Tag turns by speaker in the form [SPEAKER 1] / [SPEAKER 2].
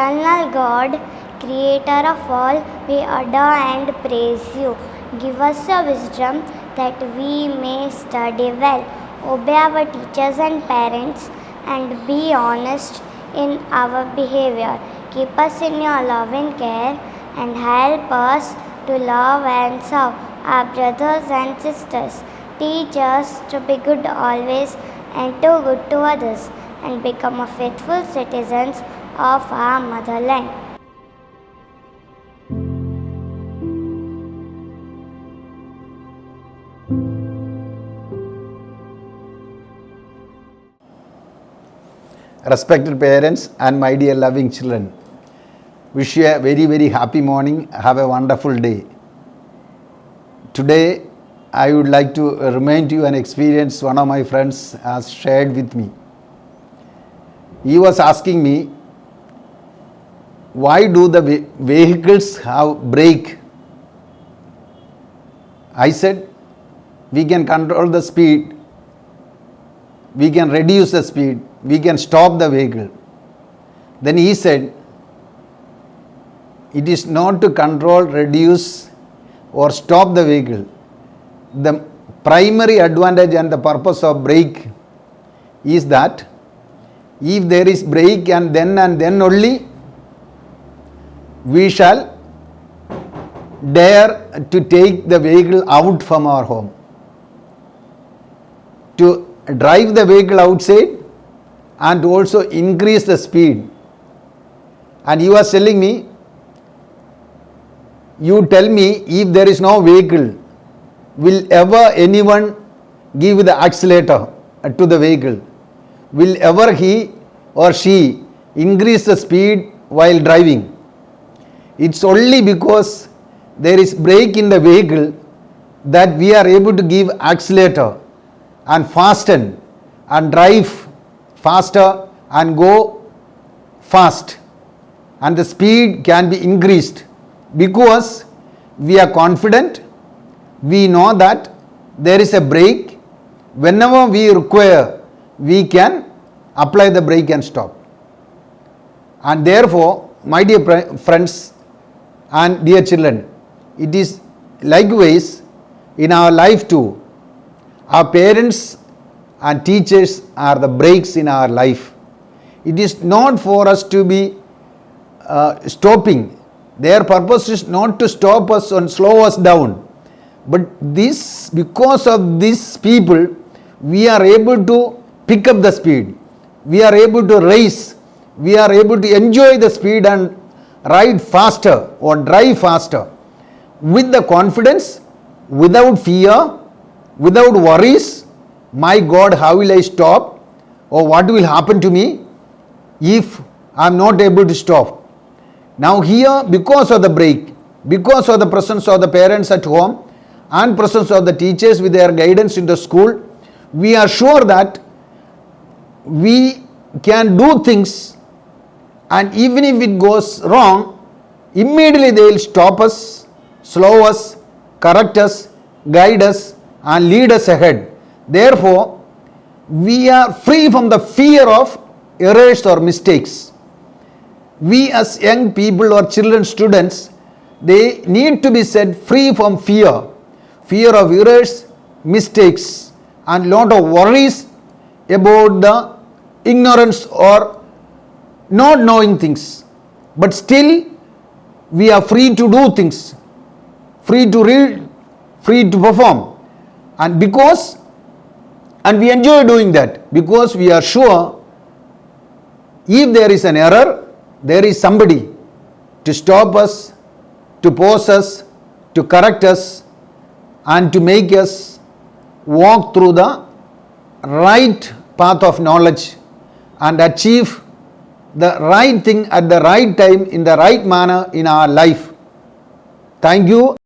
[SPEAKER 1] Eternal God, Creator of all, we adore and praise you. Give us the wisdom that we may study well, obey our teachers and parents, and be honest in our behavior. Keep us in your loving care and help us to love and serve our brothers and sisters. Teach us to be good always and do good to others, and become a faithful citizens of our motherland.
[SPEAKER 2] Respected parents and my dear loving children, wish you a very, very happy morning. Have a wonderful day. Today, I would like to remind you an experience one of my friends has shared with me. He was asking me, why do the vehicles have brake? I said, we can control the speed, we can reduce the speed, we can stop the vehicle. Then he said, it is not to control, reduce or stop the vehicle. The primary advantage and the purpose of brake is that if there is brake and then only we shall dare to take the vehicle out from our home. To drive the vehicle outside and also increase the speed. And he was telling me, you tell me, if there is no vehicle, will ever anyone give the accelerator to the vehicle? Will ever he or she increase the speed while driving? It's only because there is brake in the vehicle that we are able to give accelerator and fasten and drive faster and go fast, and the speed can be increased because we are confident, we know that there is a brake. Whenever we require, we can apply the brake and stop. And therefore, my dear friends and dear children, it is likewise in our life too. Our parents and teachers are the brakes in our life. It is not for us to be stopping. Their purpose is not to stop us and slow us down. But because of these people, we are able to pick up the speed. We are able to race. We are able to enjoy the speed and ride faster or drive faster with the confidence, without fear, without worries. My God, how will I stop? Or what will happen to me if I am not able to stop? Now here, because of the brake, because of the presence of the parents at home and presence of the teachers with their guidance in the school, we are sure that we can do things, and even if it goes wrong, immediately they will stop us, slow us, correct us, guide us and lead us ahead. Therefore, we are free from the fear of errors or mistakes. We as young people or children, students, they need to be set free from fear of errors, mistakes and lot of worries about the ignorance or not knowing things. But still, we are free to do things, free to read, free to perform. And we enjoy doing that because we are sure if there is an error, there is somebody to stop us, to pause us, to correct us and to make us walk through the right path of knowledge and achieve the right thing at the right time in the right manner in our life. Thank you.